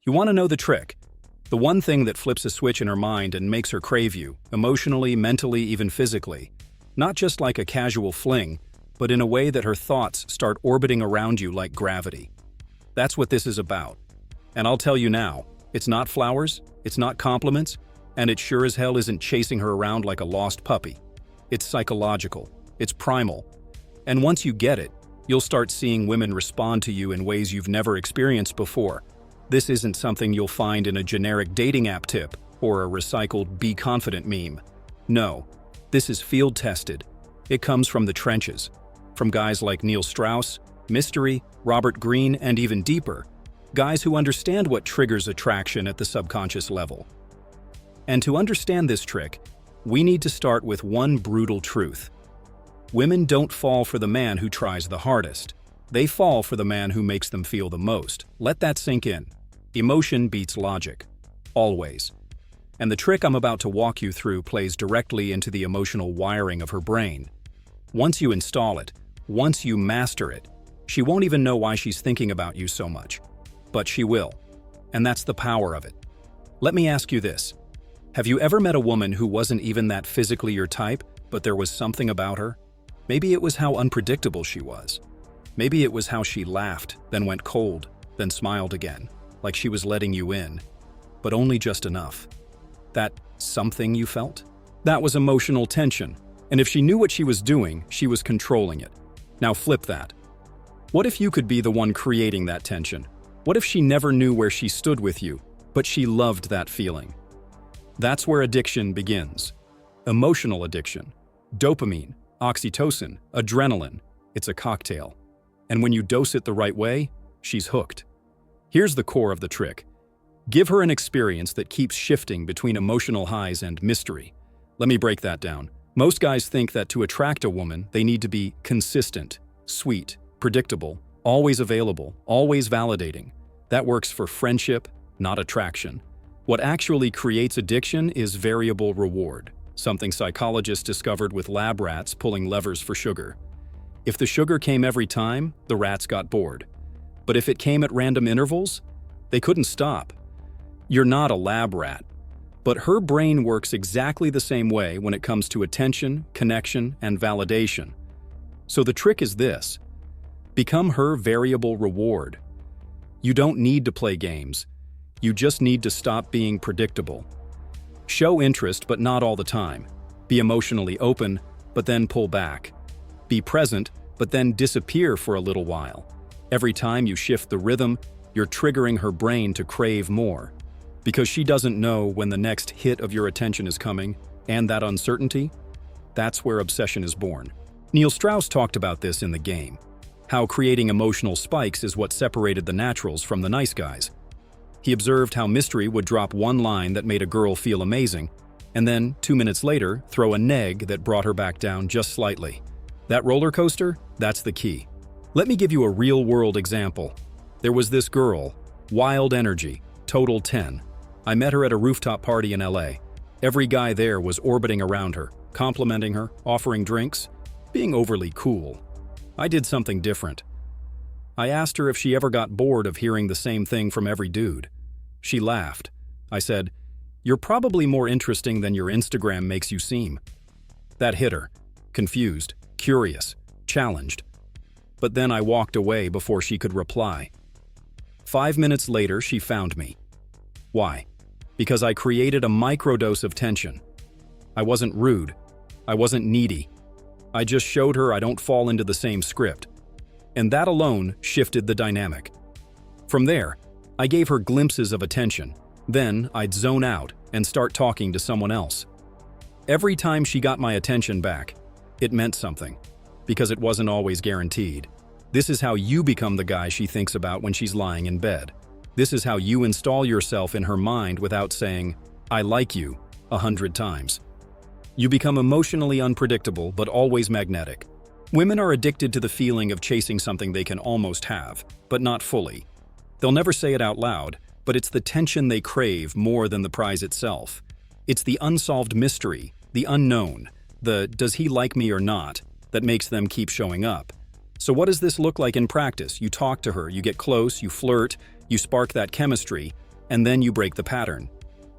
You want to know the trick? The one thing that flips a switch in her mind and makes her crave you, emotionally, mentally, even physically. Not just like a casual fling, but in a way that her thoughts start orbiting around you like gravity. That's what this is about. And I'll tell you now, it's not flowers, it's not compliments, and it sure as hell isn't chasing her around like a lost puppy. It's psychological, it's primal. And once you get it, you'll start seeing women respond to you in ways you've never experienced before. This isn't something you'll find in a generic dating app tip or a recycled "be confident" meme. No, this is field-tested. It comes from the trenches, from guys like Neil Strauss, Mystery, Robert Greene, and even deeper, guys who understand what triggers attraction at the subconscious level. And to understand this trick, we need to start with one brutal truth. Women don't fall for the man who tries the hardest. They fall for the man who makes them feel the most. Let that sink in. Emotion beats logic. Always. And the trick I'm about to walk you through plays directly into the emotional wiring of her brain. Once you install it, once you master it, she won't even know why she's thinking about you so much. But she will. And that's the power of it. Let me ask you this. Have you ever met a woman who wasn't even that physically your type, but there was something about her? Maybe it was how unpredictable she was. Maybe it was how she laughed, then went cold, then smiled again, like she was letting you in, but only just enough. That something you felt? That was emotional tension, and if she knew what she was doing, she was controlling it. Now flip that. What if you could be the one creating that tension? What if she never knew where she stood with you, but she loved that feeling? That's where addiction begins. Emotional addiction. Dopamine, oxytocin, adrenaline. It's a cocktail. And when you dose it the right way, she's hooked. Here's the core of the trick. Give her an experience that keeps shifting between emotional highs and mystery. Let me break that down. Most guys think that to attract a woman, they need to be consistent, sweet, predictable, always available, always validating. That works for friendship, not attraction. What actually creates addiction is variable reward, something psychologists discovered with lab rats pulling levers for sugar. If the sugar came every time, the rats got bored. But if it came at random intervals, they couldn't stop. You're not a lab rat. But her brain works exactly the same way when it comes to attention, connection, and validation. So the trick is this. Become her variable reward. You don't need to play games. You just need to stop being predictable. Show interest, but not all the time. Be emotionally open, but then pull back. Be present, but then disappear for a little while. Every time you shift the rhythm, you're triggering her brain to crave more. Because she doesn't know when the next hit of your attention is coming, and that uncertainty, that's where obsession is born. Neil Strauss talked about this in The Game. How creating emotional spikes is what separated the naturals from the nice guys. He observed how Mystery would drop one line that made a girl feel amazing, and then, 2 minutes later, throw a neg that brought her back down just slightly. That roller coaster, that's the key. Let me give you a real-world example. There was this girl, wild energy, total 10. I met her at a rooftop party in LA. Every guy there was orbiting around her, complimenting her, offering drinks, being overly cool. I did something different. I asked her if she ever got bored of hearing the same thing from every dude. She laughed. I said, "You're probably more interesting than your Instagram makes you seem." That hit her. Confused, curious, challenged. But then I walked away before she could reply. 5 minutes later, she found me. Why? Because I created a microdose of tension. I wasn't rude. I wasn't needy. I just showed her I don't fall into the same script. And that alone shifted the dynamic. From there, I gave her glimpses of attention. Then I'd zone out and start talking to someone else. Every time she got my attention back, it meant something, because it wasn't always guaranteed. This is how you become the guy she thinks about when she's lying in bed. This is how you install yourself in her mind without saying, "I like you," 100 times. You become emotionally unpredictable but always magnetic. Women are addicted to the feeling of chasing something they can almost have, but not fully. They'll never say it out loud, but it's the tension they crave more than the prize itself. It's the unsolved mystery, the unknown, the "does he like me or not," that makes them keep showing up. So what does this look like in practice? You talk to her, you get close, you flirt, you spark that chemistry, And then you break the pattern.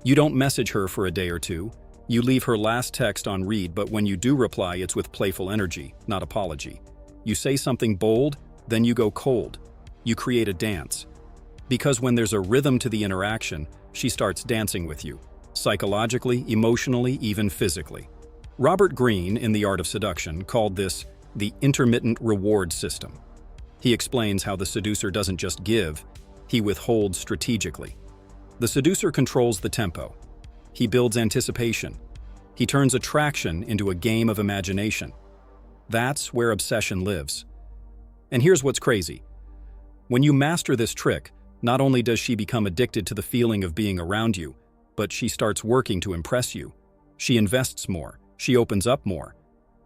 You don't message her for a day or two. You leave her last text on read, but when you do reply, it's with playful energy, not apology. You say something bold, then you go cold. You create a dance. Because when there's a rhythm to the interaction, she starts dancing with you. Psychologically, emotionally, even physically. Robert Greene, in The Art of Seduction, called this the intermittent reward system. He explains how the seducer doesn't just give, he withholds strategically. The seducer controls the tempo. He builds anticipation. He turns attraction into a game of imagination. That's where obsession lives. And here's what's crazy. When you master this trick, not only does she become addicted to the feeling of being around you, but she starts working to impress you. She invests more. She opens up more.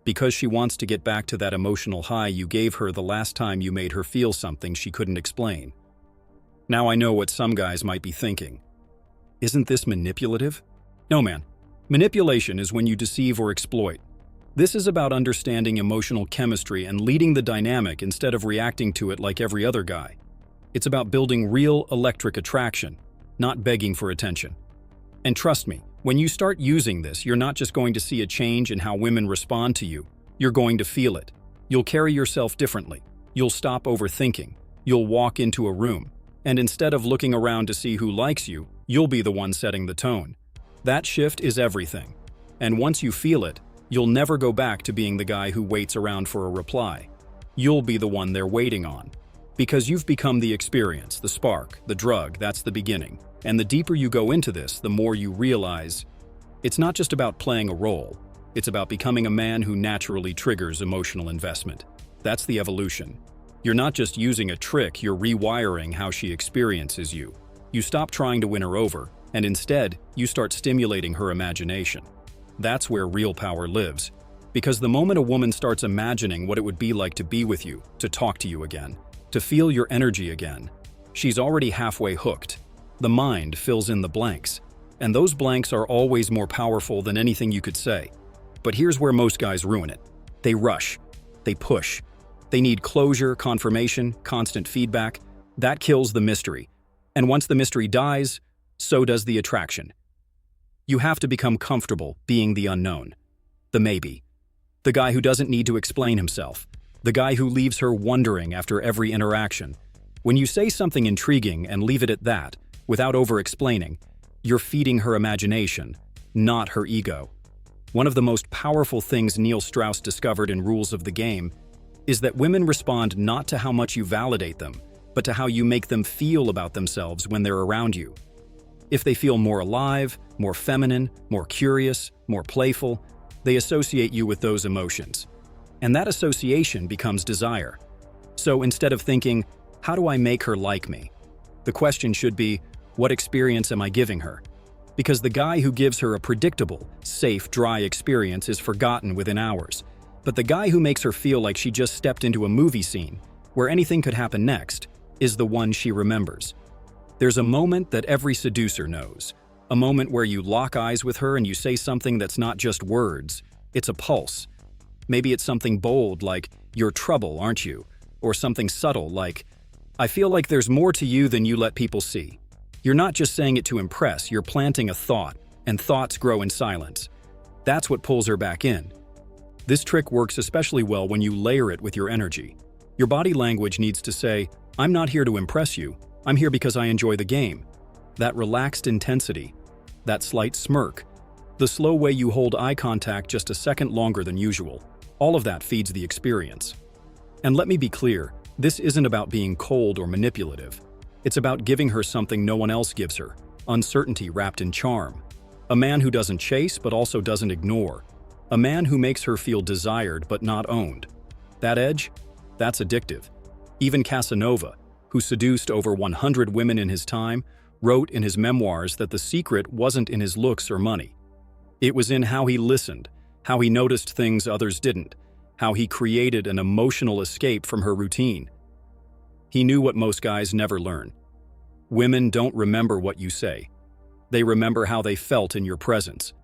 Because she wants to get back to that emotional high you gave her the last time you made her feel something she couldn't explain. Now I know what some guys might be thinking. Isn't this manipulative? No, man. Manipulation is when you deceive or exploit. This is about understanding emotional chemistry and leading the dynamic instead of reacting to it like every other guy. It's about building real electric attraction, not begging for attention. And trust me, when you start using this, you're not just going to see a change in how women respond to you. You're going to feel it. You'll carry yourself differently. You'll stop overthinking. You'll walk into a room. And instead of looking around to see who likes you, you'll be the one setting the tone. That shift is everything. And once you feel it, you'll never go back to being the guy who waits around for a reply. You'll be the one they're waiting on. Because you've become the experience, the spark, the drug. That's the beginning. And the deeper you go into this, the more you realize it's not just about playing a role. It's about becoming a man who naturally triggers emotional investment. That's the evolution. You're not just using a trick, you're rewiring how she experiences you. You stop trying to win her over, and instead, you start stimulating her imagination. That's where real power lives. Because the moment a woman starts imagining what it would be like to be with you, to talk to you again, to feel your energy again, she's already halfway hooked. The mind fills in the blanks, and those blanks are always more powerful than anything you could say. But here's where most guys ruin it. They rush. They push. They need closure, confirmation, constant feedback. That kills the mystery. And once the mystery dies, so does the attraction. You have to become comfortable being the unknown, the maybe, the guy who doesn't need to explain himself, the guy who leaves her wondering after every interaction. When you say something intriguing and leave it at that, without over-explaining, you're feeding her imagination, not her ego. One of the most powerful things Neil Strauss discovered in Rules of the Game is that women respond not to how much you validate them, but to how you make them feel about themselves when they're around you. If they feel more alive, more feminine, more curious, more playful, they associate you with those emotions. And that association becomes desire. So instead of thinking, how do I make her like me? The question should be, what experience am I giving her? Because the guy who gives her a predictable, safe, dry experience is forgotten within hours. But the guy who makes her feel like she just stepped into a movie scene, where anything could happen next, is the one she remembers. There's a moment that every seducer knows. A moment where you lock eyes with her and you say something that's not just words, it's a pulse. Maybe it's something bold like, "You're trouble, aren't you?" Or something subtle like, "I feel like there's more to you than you let people see." You're not just saying it to impress, you're planting a thought, and thoughts grow in silence. That's what pulls her back in. This trick works especially well when you layer it with your energy. Your body language needs to say, "I'm not here to impress you, I'm here because I enjoy the game." That relaxed intensity, that slight smirk, the slow way you hold eye contact just a second longer than usual, all of that feeds the experience. And let me be clear, this isn't about being cold or manipulative. It's about giving her something no one else gives her, uncertainty wrapped in charm. A man who doesn't chase but also doesn't ignore. A man who makes her feel desired but not owned. That edge? That's addictive. Even Casanova, who seduced over 100 women in his time, wrote in his memoirs that the secret wasn't in his looks or money. It was in how he listened, how he noticed things others didn't, how he created an emotional escape from her routine. He knew what most guys never learn. Women don't remember what you say. They remember how they felt in your presence.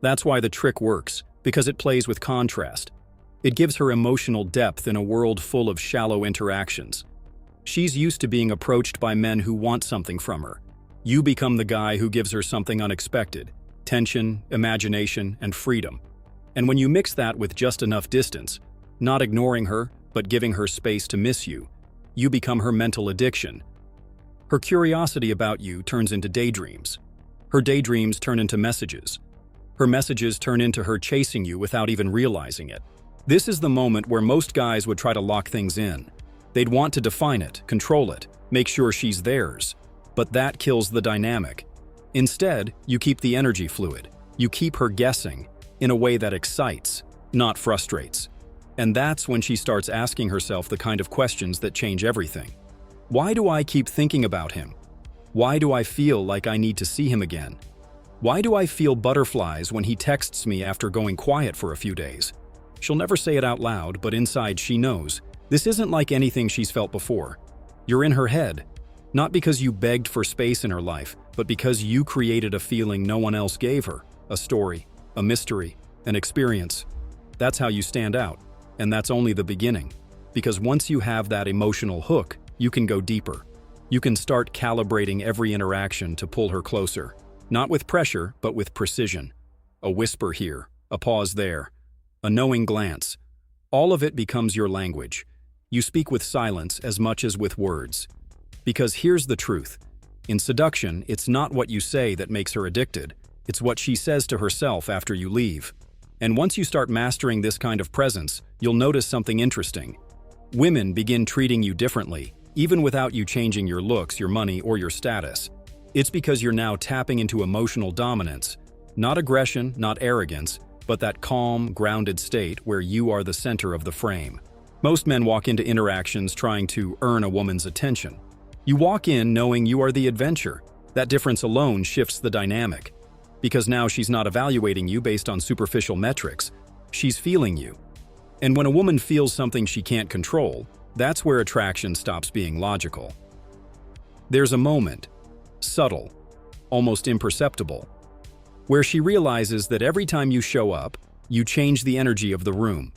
That's why the trick works, because it plays with contrast. It gives her emotional depth in a world full of shallow interactions. She's used to being approached by men who want something from her. You become the guy who gives her something unexpected: tension, imagination, and freedom. And when you mix that with just enough distance, not ignoring her, but giving her space to miss you, you become her mental addiction. Her curiosity about you turns into daydreams. Her daydreams turn into messages. Her messages turn into her chasing you without even realizing it. This is the moment where most guys would try to lock things in. They'd want to define it, control it, make sure she's theirs. But that kills the dynamic. Instead, you keep the energy fluid. You keep her guessing in a way that excites, not frustrates. And that's when she starts asking herself the kind of questions that change everything. Why do I keep thinking about him? Why do I feel like I need to see him again? Why do I feel butterflies when he texts me after going quiet for a few days? She'll never say it out loud, but inside she knows. This isn't like anything she's felt before. You're in her head. Not because you begged for space in her life, but because you created a feeling no one else gave her. A story, a mystery, an experience. That's how you stand out. And that's only the beginning. Because once you have that emotional hook, you can go deeper. You can start calibrating every interaction to pull her closer. Not with pressure, but with precision. A whisper here, a pause there, a knowing glance. All of it becomes your language. You speak with silence as much as with words. Because here's the truth. In seduction, it's not what you say that makes her addicted. It's what she says to herself after you leave. And once you start mastering this kind of presence, you'll notice something interesting. Women begin treating you differently, even without you changing your looks, your money, or your status. It's because you're now tapping into emotional dominance. Not aggression, not arrogance, but that calm, grounded state where you are the center of the frame. Most men walk into interactions trying to earn a woman's attention. You walk in knowing you are the adventure. That difference alone shifts the dynamic. Because now she's not evaluating you based on superficial metrics. She's feeling you. And when a woman feels something she can't control, that's where attraction stops being logical. There's a moment, subtle, almost imperceptible, where she realizes that every time you show up, you change the energy of the room.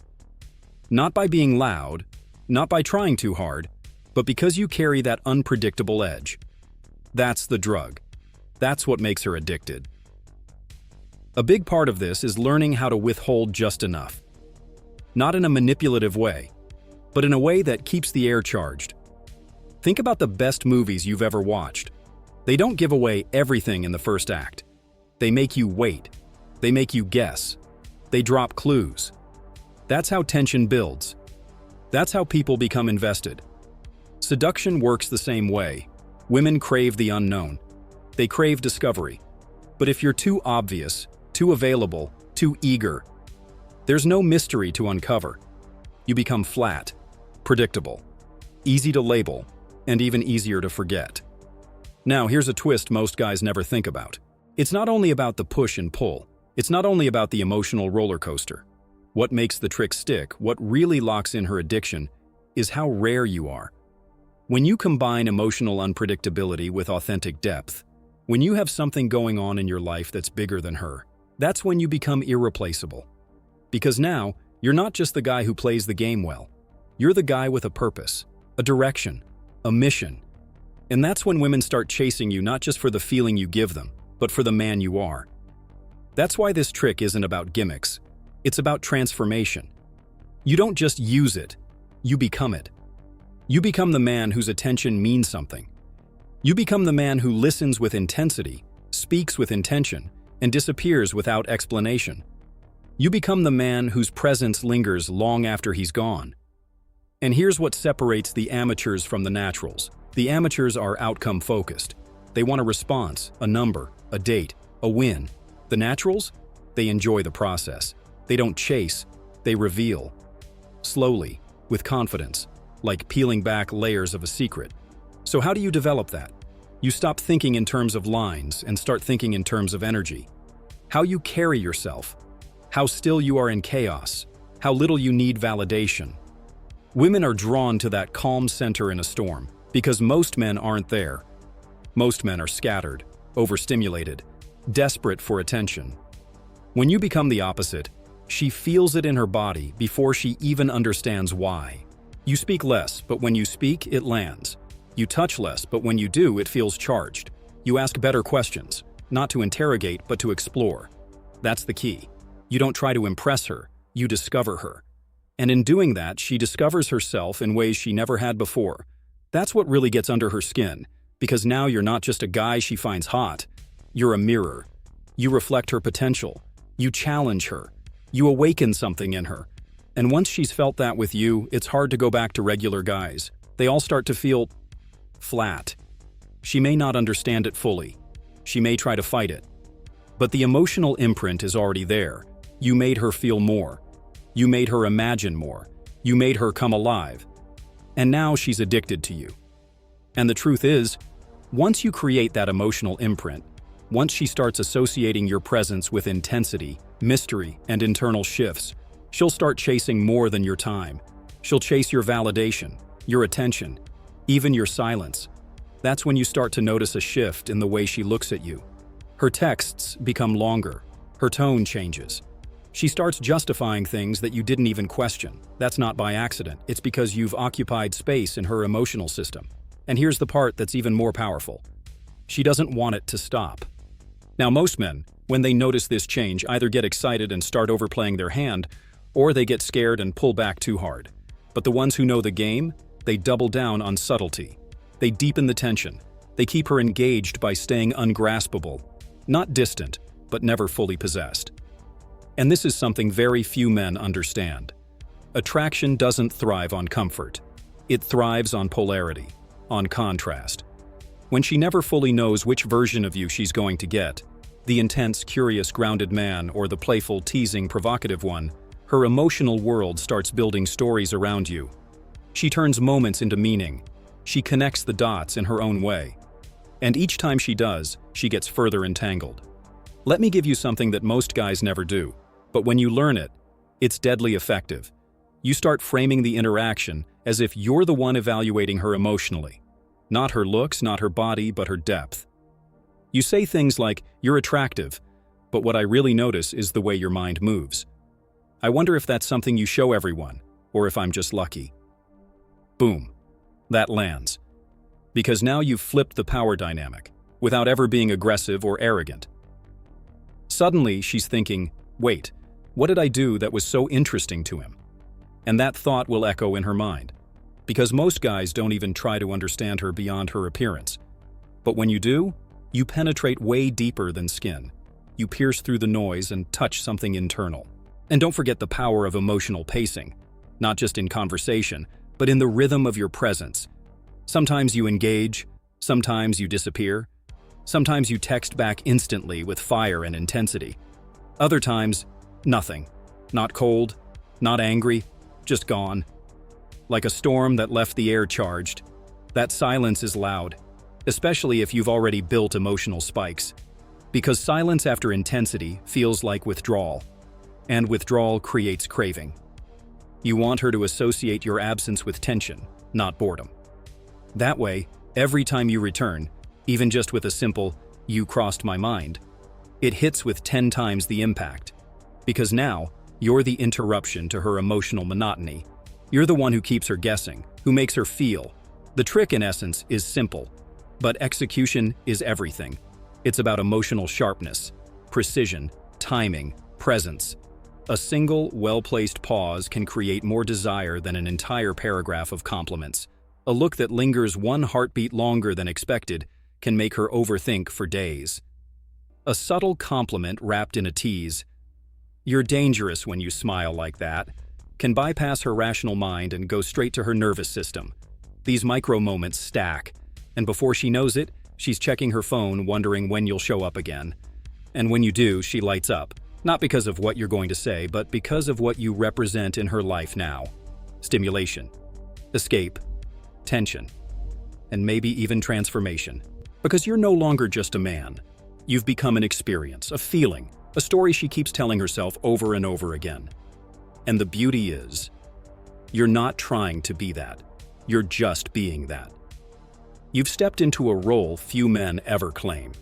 Not by being loud, not by trying too hard, but because you carry that unpredictable edge. That's the drug. That's what makes her addicted. A big part of this is learning how to withhold just enough. Not in a manipulative way, but in a way that keeps the air charged. Think about the best movies you've ever watched. They don't give away everything in the first act. They make you wait. They make you guess. They drop clues. That's how tension builds. That's how people become invested. Seduction works the same way. Women crave the unknown. They crave discovery. But if you're too obvious, too available, too eager, there's no mystery to uncover. You become flat, predictable, easy to label, and even easier to forget. Now, here's a twist most guys never think about. It's not only about the push and pull. It's not only about the emotional roller coaster. What makes the trick stick, what really locks in her addiction, is how rare you are. When you combine emotional unpredictability with authentic depth, when you have something going on in your life that's bigger than her, that's when you become irreplaceable. Because now, you're not just the guy who plays the game well. You're the guy with a purpose, a direction, a mission. And that's when women start chasing you not just for the feeling you give them, but for the man you are. That's why this trick isn't about gimmicks. It's about transformation. You don't just use it, you become it. You become the man whose attention means something. You become the man who listens with intensity, speaks with intention, and disappears without explanation. You become the man whose presence lingers long after he's gone. And here's what separates the amateurs from the naturals. The amateurs are outcome-focused. They want a response, a number, a date, a win. The naturals? They enjoy the process. They don't chase, they reveal. Slowly, with confidence, like peeling back layers of a secret. So how do you develop that? You stop thinking in terms of lines and start thinking in terms of energy. How you carry yourself, how still you are in chaos, how little you need validation. Women are drawn to that calm center in a storm because most men aren't there. Most men are scattered, overstimulated, desperate for attention. When you become the opposite, she feels it in her body before she even understands why. You speak less, but when you speak, it lands. You touch less, but when you do, it feels charged. You ask better questions, not to interrogate but to explore. That's the key. You don't try to impress her, you discover her. And in doing that, she discovers herself in ways she never had before. That's what really gets under her skin, because now you're not just a guy she finds hot. You're a mirror. You reflect her potential. You challenge her. You awaken something in her. And once she's felt that with you, it's hard to go back to regular guys. They all start to feel flat. She may not understand it fully. She may try to fight it. But the emotional imprint is already there. You made her feel more. You made her imagine more. You made her come alive. And now she's addicted to you. And the truth is, once you create that emotional imprint, once she starts associating your presence with intensity, mystery, and internal shifts, she'll start chasing more than your time. She'll chase your validation, your attention, even your silence. That's when you start to notice a shift in the way she looks at you. Her texts become longer. Her tone changes. She starts justifying things that you didn't even question. That's not by accident. It's because you've occupied space in her emotional system. And here's the part that's even more powerful. She doesn't want it to stop. Now, most men, when they notice this change, either get excited and start overplaying their hand, or they get scared and pull back too hard. But the ones who know the game, they double down on subtlety. They deepen the tension. They keep her engaged by staying ungraspable, not distant, but never fully possessed. And this is something very few men understand. Attraction doesn't thrive on comfort. It thrives on polarity, on contrast. When she never fully knows which version of you she's going to get, the intense, curious, grounded man or the playful, teasing, provocative one, her emotional world starts building stories around you. She turns moments into meaning. She connects the dots in her own way. And each time she does, she gets further entangled. Let me give you something that most guys never do, but when you learn it, it's deadly effective. You start framing the interaction as if you're the one evaluating her emotionally. Not her looks, not her body, but her depth. You say things like, "You're attractive," but what I really notice is the way your mind moves. I wonder if that's something you show everyone, or if I'm just lucky. Boom. That lands. Because now you've flipped the power dynamic, without ever being aggressive or arrogant. Suddenly, she's thinking, wait, what did I do that was so interesting to him? And that thought will echo in her mind. Because most guys don't even try to understand her beyond her appearance. But when you do, you penetrate way deeper than skin. You pierce through the noise and touch something internal. And don't forget the power of emotional pacing, not just in conversation, but in the rhythm of your presence. Sometimes you engage, sometimes you disappear, sometimes you text back instantly with fire and intensity. Other times, nothing. Not cold, not angry, just gone. Like a storm that left the air charged. That silence is loud, especially if you've already built emotional spikes. Because silence after intensity feels like withdrawal, and withdrawal creates craving. You want her to associate your absence with tension, not boredom. That way, every time you return, even just with a simple, "You crossed my mind," it hits with 10 times the impact. Because now, you're the interruption to her emotional monotony. You're the one who keeps her guessing, who makes her feel. The trick, in essence, is simple, but execution is everything. It's about emotional sharpness, precision, timing, presence. A single, well-placed pause can create more desire than an entire paragraph of compliments. A look that lingers one heartbeat longer than expected can make her overthink for days. A subtle compliment wrapped in a tease, "You're dangerous when you smile like that," can bypass her rational mind and go straight to her nervous system. These micro moments stack, and before she knows it, she's checking her phone wondering when you'll show up again. And when you do, she lights up, not because of what you're going to say, but because of what you represent in her life now. Stimulation, escape, tension, and maybe even transformation. Because you're no longer just a man. You've become an experience, a feeling, a story she keeps telling herself over and over again. And the beauty is, you're not trying to be that. You're just being that. You've stepped into a role few men ever claim.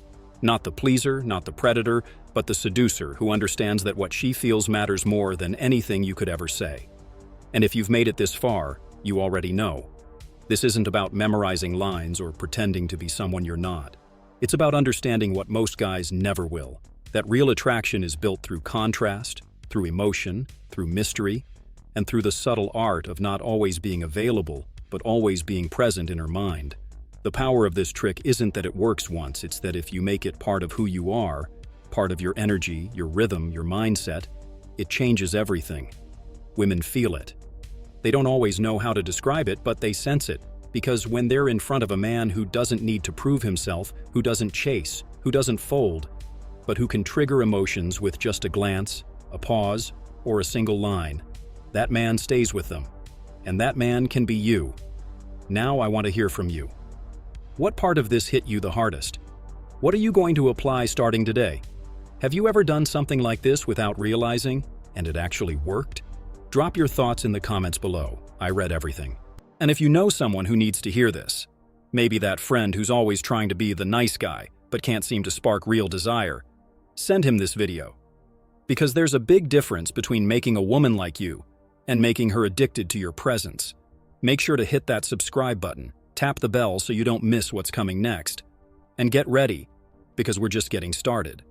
Not the pleaser, not the predator, but the seducer who understands that what she feels matters more than anything you could ever say. And if you've made it this far, you already know. This isn't about memorizing lines or pretending to be someone you're not. It's about understanding what most guys never will, that real attraction is built through contrast, through emotion, through mystery, and through the subtle art of not always being available, but always being present in her mind. The power of this trick isn't that it works once, it's that if you make it part of who you are, part of your energy, your rhythm, your mindset, it changes everything. Women feel it. They don't always know how to describe it, but they sense it, because when they're in front of a man who doesn't need to prove himself, who doesn't chase, who doesn't fold, but who can trigger emotions with just a glance, a pause, or a single line, that man stays with them. And that man can be you. Now I want to hear from you. What part of this hit you the hardest? What are you going to apply starting today? Have you ever done something like this without realizing, and it actually worked? Drop your thoughts in the comments below. I read everything. And if you know someone who needs to hear this, maybe that friend who's always trying to be the nice guy but can't seem to spark real desire, send him this video. Because there's a big difference between making a woman like you and making her addicted to your presence. Make sure to hit that subscribe button, tap the bell so you don't miss what's coming next, and get ready, because we're just getting started.